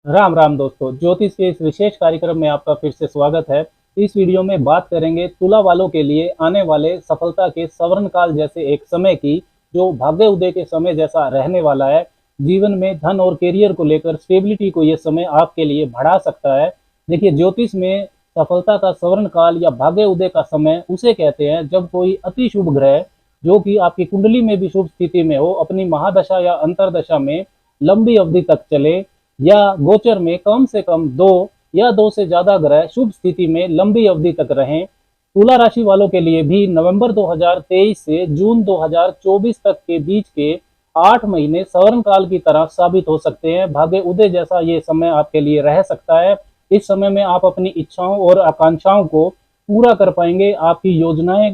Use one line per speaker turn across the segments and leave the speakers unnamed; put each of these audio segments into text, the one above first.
राम राम दोस्तों, ज्योतिष के इस विशेष कार्यक्रम में आपका फिर से स्वागत है। इस वीडियो में बात करेंगे तुला वालों के लिए आने वाले सफलता के सवर्ण काल जैसे एक समय की, जो भाग्य उदय के समय जैसा रहने वाला है। जीवन में धन और करियर को लेकर स्टेबिलिटी को यह समय आपके लिए बढ़ा सकता है। देखिए, ज्योतिष में सफलता का सवर्ण काल या भाग्य उदय का समय उसे कहते हैं जब कोई अति शुभ ग्रह, जो कि आपकी कुंडली में भी शुभ स्थिति में हो, अपनी महादशा या अंतरदशा में लंबी अवधि तक चले, या गोचर में कम से कम दो या दो से ज्यादा ग्रह शुभ स्थिति में लंबी अवधि तक रहें। तुला राशि वालों के लिए भी नवंबर 2023 से जून 2024 तक के बीच के 8 महीने सवर्ण काल की तरह साबित हो सकते हैं। भाग्य उदय जैसा ये समय आपके लिए रह सकता है। इस समय में आप अपनी इच्छाओं और आकांक्षाओं को पूरा कर पाएंगे, आपकी योजनाएं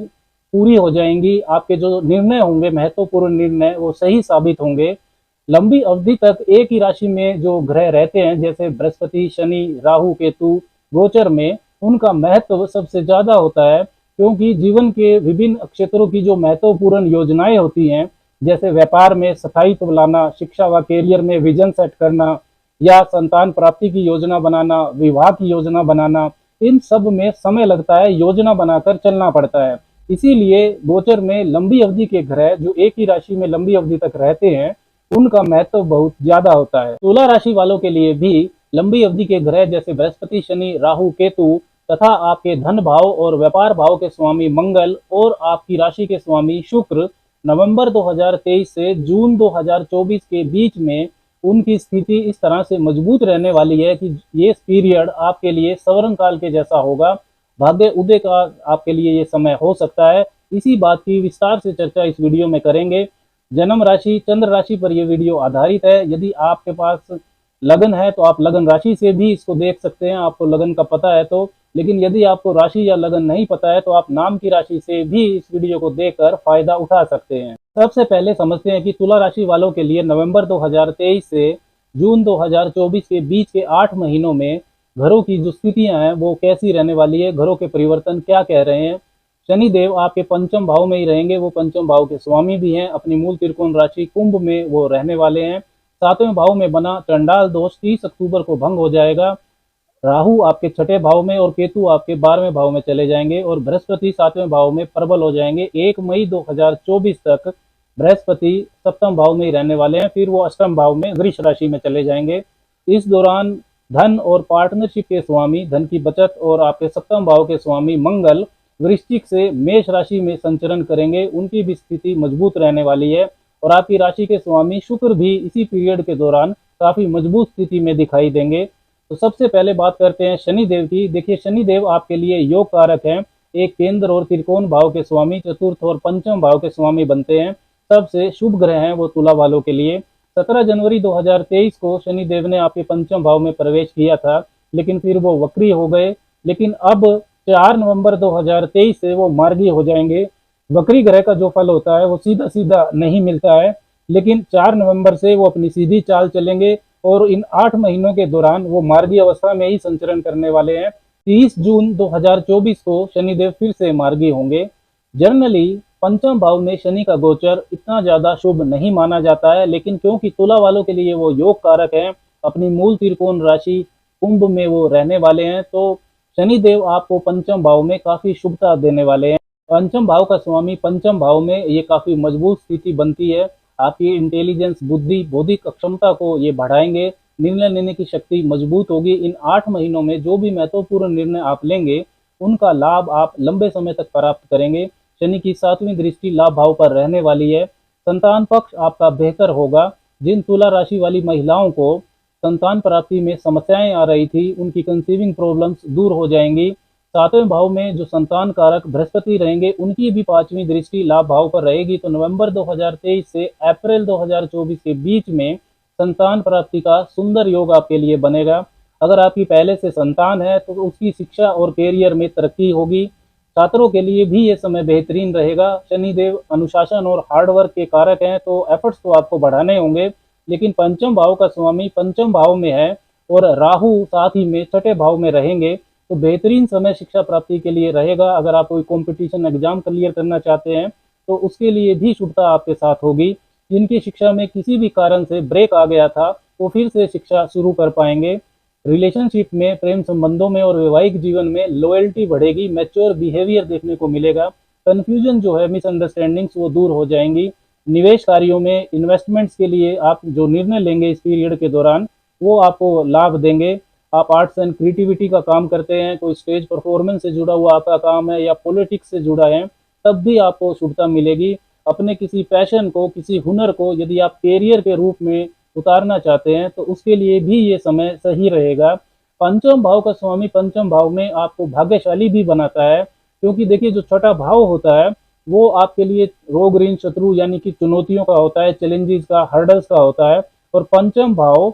पूरी हो जाएंगी, आपके जो निर्णय होंगे, महत्वपूर्ण निर्णय, वो सही साबित होंगे। लंबी अवधि तक एक ही राशि में जो ग्रह रहते हैं, जैसे बृहस्पति, शनि, राहु, केतु गोचर में, उनका महत्व सबसे ज्यादा होता है, क्योंकि जीवन के विभिन्न क्षेत्रों की जो महत्वपूर्ण योजनाएं होती हैं, जैसे व्यापार में स्थायित्व लाना, शिक्षा व कैरियर में विजन सेट करना, या संतान प्राप्ति की योजना बनाना, विवाह की योजना बनाना, इन सब में समय लगता है, योजना बनाकर चलना पड़ता है। इसीलिए गोचर में लंबी अवधि के ग्रह जो एक ही राशि में लंबी अवधि तक रहते हैं, उनका महत्व बहुत ज्यादा होता है। तुला राशि वालों के लिए भी लंबी अवधि के ग्रह जैसे बृहस्पति, शनि, राहु, केतु तथा आपके धन भाव और व्यापार भाव के स्वामी मंगल और आपकी राशि के स्वामी शुक्र नवंबर 2023 से जून 2024 के बीच में उनकी स्थिति इस तरह से मजबूत रहने वाली है कि ये पीरियड आपके लिए सवर्ण काल के जैसा होगा। भाग्य उदय का आपके लिए ये समय हो सकता है। इसी बात की विस्तार से चर्चा इस वीडियो में करेंगे। जन्म राशि चंद्र राशि पर यह वीडियो आधारित है। यदि आपके पास लगन है तो आप लगन राशि से भी इसको देख सकते हैं, आपको लगन का पता है तो। लेकिन यदि आपको राशि या लगन नहीं पता है तो आप नाम की राशि से भी इस वीडियो को देखकर फायदा उठा सकते हैं। सबसे पहले समझते हैं कि तुला राशि वालों के लिए नवंबर 2023 से जून 2024 के बीच के 8 महीनों में घरों की जो स्थितियां हैं वो कैसी रहने वाली है, घरों के परिवर्तन क्या कह रहे हैं। शनि देव आपके पंचम भाव में ही रहेंगे, वो पंचम भाव के स्वामी भी हैं। अपनी मूल त्रिकोण राशि कुंभ में वो रहने वाले हैं। 7वें भाव में बना चंडाल दोष 30 अक्टूबर को भंग हो जाएगा। राहु आपके 6ठे भाव में और केतु आपके 12वें भाव में चले जाएंगे, और बृहस्पति 7वें भाव में प्रबल हो जाएंगे। 1 मई 2024 तक बृहस्पति सप्तम भाव में ही रहने वाले हैं, फिर वो अष्टम भाव में वृष राशि में चले जाएंगे। इस दौरान धन और पार्टनरशिप के स्वामी, धन की बचत और आपके सप्तम भाव के स्वामी मंगल वृश्चिक से मेष राशि में संचरण करेंगे, उनकी भी स्थिति मजबूत रहने वाली है। और आपकी राशि के स्वामी शुक्र भी इसी पीरियड के दौरान काफी मजबूत स्थिति में दिखाई देंगे। तो सबसे पहले बात करते हैं शनि देव की। देखिए, शनि देव आपके लिए योग कारक हैं। एक केंद्र और त्रिकोण भाव के स्वामी, चतुर्थ और पंचम भाव के स्वामी बनते हैं। सबसे शुभ ग्रह हैं वो तुला वालों के लिए। 17 जनवरी 2023 को शनि देव ने आपके पंचम भाव में प्रवेश किया था, लेकिन फिर वो वक्री हो गए। लेकिन अब 4 नवंबर 2023 से वो मार्गी हो जाएंगे। वक्री ग्रह का जो फल होता है वो सीधा सीधा नहीं मिलता है, लेकिन 4 नवंबर से वो अपनी सीधी चाल चलेंगे, और इन 8 महीनों के दौरान वो मार्गी अवस्था में ही संचरण करने वाले हैं। 30 जून 2024 को शनिदेव फिर से मार्गी होंगे। जनरली पंचम भाव में शनि का गोचर इतना ज्यादा शुभ नहीं माना जाता है, लेकिन क्योंकि तुला वालों के लिए वो योग कारक है, अपनी मूल त्रिकोण राशि कुंभ में वो रहने वाले हैं, तो शनि देव आपको पंचम भाव में काफी शुभता देने वाले हैं। पंचम भाव का स्वामी पंचम भाव में ये काफी मजबूत स्थिति बनती है। आपकी इंटेलिजेंस, बुद्धि, बौद्धिक क्षमता को ये बढ़ाएंगे। निर्णय लेने की शक्ति मजबूत होगी। इन 8 महीनों में जो भी महत्वपूर्ण निर्णय आप लेंगे, उनका लाभ आप लंबे समय तक प्राप्त करेंगे। शनि की 7वीं दृष्टि लाभ भाव पर रहने वाली है। संतान पक्ष आपका बेहतर होगा। जिन तुला राशि वाली महिलाओं को संतान प्राप्ति में समस्याएं आ रही थी, उनकी कंसीविंग प्रॉब्लम्स दूर हो जाएंगी। 7वें भाव में जो संतान कारक बृहस्पति रहेंगे, उनकी भी 5वीं दृष्टि लाभ भाव पर रहेगी। तो नवंबर 2023 से अप्रैल 2024 के बीच में संतान प्राप्ति का सुंदर योग आपके लिए बनेगा। अगर आपकी पहले से संतान है तो उसकी शिक्षा और कैरियर में तरक्की होगी। छात्रों के लिए भी ये समय बेहतरीन रहेगा। शनिदेव अनुशासन और हार्डवर्क के कारक हैं, तो एफर्ट्स तो आपको बढ़ाने होंगे। लेकिन पंचम भाव का स्वामी पंचम भाव में है और राहु साथ ही में 6ठे भाव में रहेंगे, तो बेहतरीन समय शिक्षा प्राप्ति के लिए रहेगा। अगर आप कोई कंपटीशन एग्जाम क्लियर करना चाहते हैं तो उसके लिए भी शुभता आपके साथ होगी। जिनकी शिक्षा में किसी भी कारण से ब्रेक आ गया था, वो फिर से शिक्षा शुरू कर पाएंगे। रिलेशनशिप में, प्रेम संबंधों में और वैवाहिक जीवन में लॉयल्टी बढ़ेगी, मैच्योर बिहेवियर देखने को मिलेगा। कन्फ्यूजन जो है, मिसअंडरस्टैंडिंग्स वो दूर हो जाएंगी। निवेश कार्यों में, इन्वेस्टमेंट्स के लिए आप जो निर्णय लेंगे इस पीरियड के दौरान, वो आपको लाभ देंगे। आप आर्ट्स एंड क्रिएटिविटी का काम करते हैं, कोई स्टेज परफॉर्मेंस से जुड़ा हुआ आपका काम है या पॉलिटिक्स से जुड़ा है, तब भी आपको शुभता मिलेगी। अपने किसी पैशन को, किसी हुनर को यदि आप कैरियर के रूप में उतारना चाहते हैं तो उसके लिए भी ये समय सही रहेगा। पंचम भाव का स्वामी पंचम भाव में आपको भाग्यशाली भी बनाता है, क्योंकि देखिए जो छठा भाव होता है वो आपके लिए रोग ऋण शत्रु यानी कि चुनौतियों का होता है, चैलेंजेस का, हर्डल्स का होता है। और पंचम भाव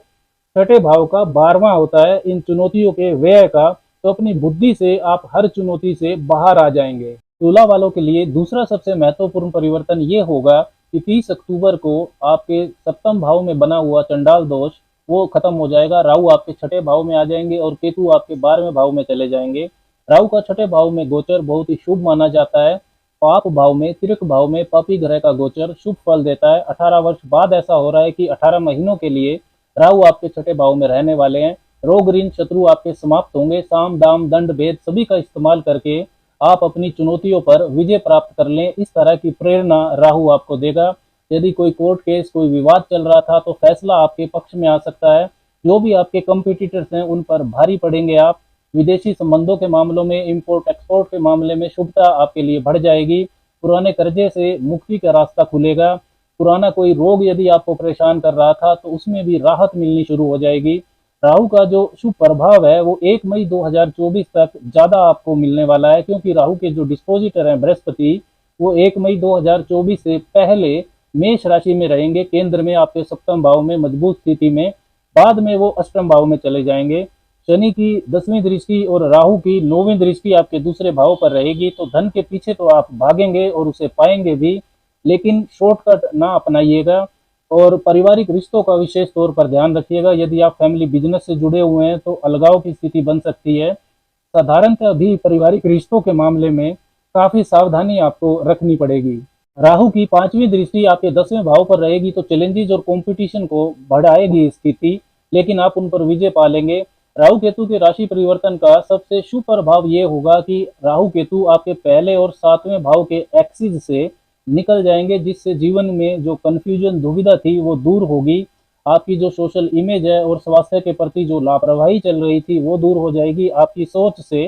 छठे भाव का 12वां होता है इन चुनौतियों के व्यय का। तो अपनी बुद्धि से आप हर चुनौती से बाहर आ जाएंगे। तुला वालों के लिए दूसरा सबसे महत्वपूर्ण परिवर्तन ये होगा कि 30 अक्टूबर को आपके सप्तम भाव में बना हुआ चंडाल दोष वो खत्म हो जाएगा। राहु आपके छठे भाव में आ जाएंगे और केतु आपके 12वें भाव में चले जाएंगे। राहु का छठे भाव में गोचर बहुत ही शुभ माना जाता है। पाप भाव में, तिर्क भाव में पापी ग्रह का गोचर शुभ फल देता है। 18 वर्ष बाद ऐसा हो रहा है कि 18 महीनों के लिए राहु आपके छठे भाव में रहने वाले हैं। रोग ऋण शत्रु आपके समाप्त होंगे। साम दाम दंड भेद सभी का इस्तेमाल करके आप अपनी चुनौतियों पर विजय प्राप्त कर लें, इस तरह की प्रेरणा राहु आपको देगा। यदि कोई कोर्ट केस, कोई विवाद चल रहा था तो फैसला आपके पक्ष में आ सकता है। जो भी आपके कंपटीटर्स हैं उन पर भारी पड़ेंगे आप। विदेशी संबंधों के मामलों में, इंपोर्ट एक्सपोर्ट के मामले में शुभता आपके लिए बढ़ जाएगी। पुराने कर्जे से मुक्ति का रास्ता खुलेगा। पुराना कोई रोग यदि आपको परेशान कर रहा था तो उसमें भी राहत मिलनी शुरू हो जाएगी। राहु का जो शुभ प्रभाव है वो 1 मई 2024 तक ज्यादा आपको मिलने वाला है, क्योंकि राहु के जो डिस्पोजिटर हैं बृहस्पति, वो 1 मई 2024 से पहले मेष राशि में रहेंगे, केंद्र में आपके सप्तम भाव में मजबूत स्थिति में। बाद में वो अष्टम भाव में चले जाएंगे। शनि की 10वीं दृष्टि और राहु की 9वीं दृष्टि आपके दूसरे भाव पर रहेगी, तो धन के पीछे तो आप भागेंगे और उसे पाएंगे भी, लेकिन शॉर्टकट ना अपनाइएगा। और पारिवारिक रिश्तों का विशेष तौर पर ध्यान रखिएगा। यदि आप फैमिली बिजनेस से जुड़े हुए हैं तो अलगाव की स्थिति बन सकती है। साधारणतः भी पारिवारिक रिश्तों के मामले में काफी सावधानी आपको रखनी पड़ेगी। राहु की 5वीं दृष्टि आपके 10वें भाव पर रहेगी, तो चैलेंजेस और कंपटीशन को बढ़ाएगी स्थिति, लेकिन आप उन पर विजय पा लेंगे। राहु केतु के राशि परिवर्तन का सबसे शुभ प्रभाव ये होगा कि राहु केतु आपके पहले और 7वें भाव के एक्सिस से निकल जाएंगे, जिससे जीवन में जो कंफ्यूजन, दुविधा थी वो दूर होगी। आपकी जो सोशल इमेज है और स्वास्थ्य के प्रति जो लापरवाही चल रही थी वो दूर हो जाएगी। आपकी सोच से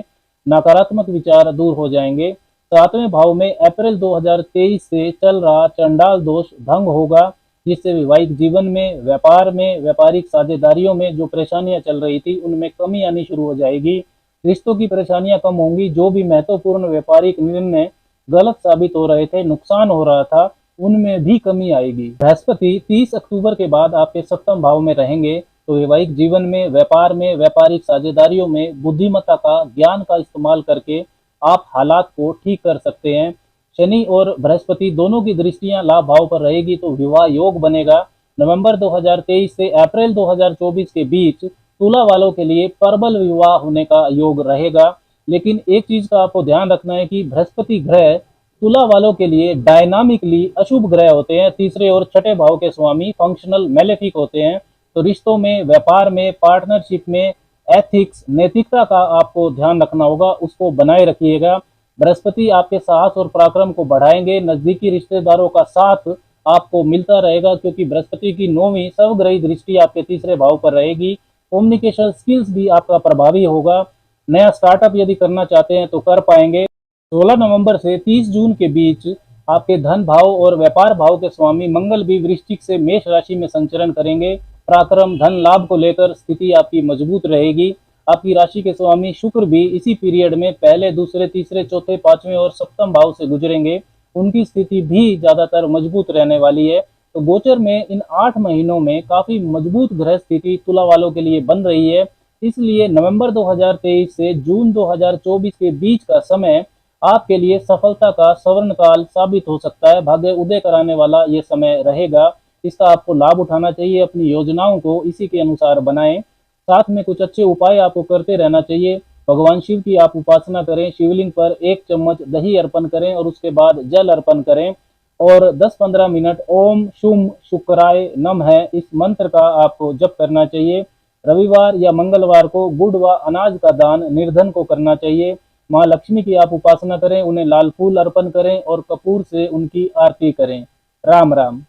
नकारात्मक विचार दूर हो जाएंगे। 7वें भाव में अप्रैल 2023 से चल रहा चंडाल दोष भंग होगा, जिससे वैवाहिक जीवन में, व्यापार में, व्यापारिक साझेदारियों में जो परेशानियां चल रही थी उनमें कमी आनी शुरू हो जाएगी। रिश्तों की परेशानियां कम होंगी। जो भी महत्वपूर्ण व्यापारिक निर्णय गलत साबित हो रहे थे, नुकसान हो रहा था, उनमें भी कमी आएगी। बृहस्पति 30 अक्टूबर के बाद आपके सप्तम भाव में रहेंगे, तो वैवाहिक जीवन में, व्यापार में, व्यापारिक साझेदारियों में बुद्धिमत्ता का, ज्ञान का इस्तेमाल करके आप हालात को ठीक कर सकते हैं। शनि और बृहस्पति दोनों की दृष्टियां लाभ भाव पर रहेगी, तो विवाह योग बनेगा। नवंबर 2023 से अप्रैल 2024 के बीच तुला वालों के लिए प्रबल विवाह होने का योग रहेगा। लेकिन एक चीज का आपको ध्यान रखना है कि बृहस्पति ग्रह तुला वालों के लिए डायनामिकली अशुभ ग्रह होते हैं। तीसरे और छठे भाव के स्वामी फंक्शनल मैलेफिक होते हैं। तो रिश्तों में, व्यापार में, पार्टनरशिप में एथिक्स, नैतिकता का आपको ध्यान रखना होगा, उसको बनाए रखिएगा। बृहस्पति आपके साहस और पराक्रम को बढ़ाएंगे। नजदीकी रिश्तेदारों का साथ आपको मिलता रहेगा, क्योंकि बृहस्पति की 9वीं सर्वग्रही दृष्टि आपके तीसरे भाव पर रहेगी। कम्युनिकेशन स्किल्स भी आपका प्रभावी होगा। नया स्टार्टअप यदि करना चाहते हैं तो कर पाएंगे। 16 नवंबर से 30 जून के बीच आपके धन भाव और व्यापार भाव के स्वामी मंगल भी वृश्चिक से मेष राशि में संचरण करेंगे। पराक्रम, धन लाभ को लेकर स्थिति आपकी मजबूत रहेगी। आपकी राशि के स्वामी शुक्र भी इसी पीरियड में पहले, दूसरे, तीसरे, चौथे, 5वें और सप्तम भाव से गुजरेंगे। उनकी स्थिति भी ज्यादातर मजबूत रहने वाली है। तो गोचर में इन 8 महीनों में काफी मजबूत ग्रह स्थिति तुला वालों के लिए बन रही है। इसलिए नवंबर 2023 से जून 2024 के बीच का समय आपके लिए सफलता का स्वर्ण काल साबित हो सकता है। भाग्य उदय कराने वाला ये समय रहेगा। इसका आपको लाभ उठाना चाहिए। अपनी योजनाओं को इसी के अनुसार बनाएं। साथ में कुछ अच्छे उपाय आपको करते रहना चाहिए। भगवान शिव की आप उपासना करें। शिवलिंग पर 1 चम्मच दही अर्पण करें और उसके बाद जल अर्पण करें। और 10-15 मिनट ओम शुम शुक्राय नम है इस मंत्र का आपको जप करना चाहिए। रविवार या मंगलवार को गुड़ व अनाज का दान निर्धन को करना चाहिए। माँ लक्ष्मी की आप उपासना करें, उन्हें लाल फूल अर्पण करें और कपूर से उनकी आरती करें। राम राम।